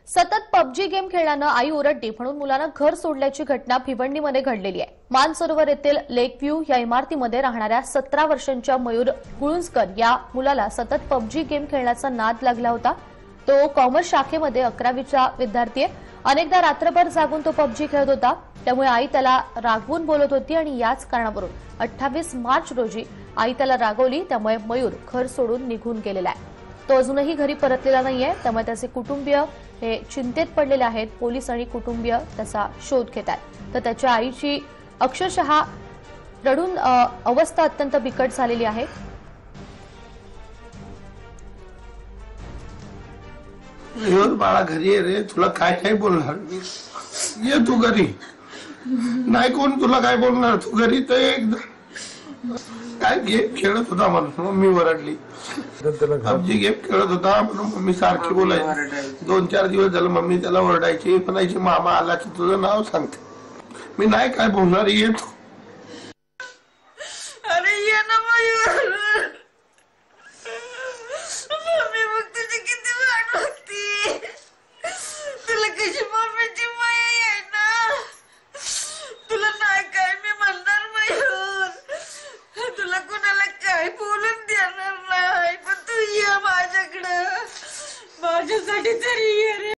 सतत PUBG game खेळल्यानं आई ओरडली म्हणून मुलानं घर सोडल्याची घटना भिवंडीमध्ये घडलेली आहे। मानसरोवर येथील लेक व्ह्यू या इमारतीमध्ये राहणाऱ्या 17 वर्षांच्या मयूर गुळुंजकर या मुलाला सतत पबजी गेम खेळण्याचा नाद लागला होता। तो कॉमर्स शाखेमध्ये 11वीचा विद्यार्थी आहे। अनेकदा रात्रभर जागून तो पबजी खेळत होता, त्यामुळे आई त्याला रागवून बोलत होती आणि याच कारणावरून 28 मार्च रोजी आई त्याला रागवली, त्यामुळे मयूर घर सोडून निघून गेलेला आहे। तो अजूनही घरी परतलेला नाहीये, त्यामुळे त्याचे कुटुंबीय हे चिंतेत पडलेले आहेत। पोलीस आणि कुटुंबीय त्याचा शोध घेत आहेत, तर त्याच्या आईची अक्षरशः रडून अवस्था अत्यंत बिकट झालेली आहे। बाळा घरी ये रे, तुला काय काय बोलणार मी, ये तू घरी। नाही कोण तुला काय बोलणार, तू घरी तर एकदा काय गेम खेळत होता म्हणून मम्मी ओरडली। पबजी गेम खेळत होता म्हणून मम्मी सारखी बोलायची। 2-4 दिवस झालं मम्मी त्याला ओरडायची, म्हणायची मामा आला की तुझं नाव सांगते। मी नाही काय बोलणार, ये तू। अरे ये ना मयूर, मम्मी बघ तुझी किती वाट बघती, तुला कशी मम्मीची माया आहे ना। तुला नाही काय मी म्हणणार मयूर, तुला कुणाला काय बोलून देणार नाही, पण तू ये माझ्याकडं, माझ्यासाठी तरी ये रे।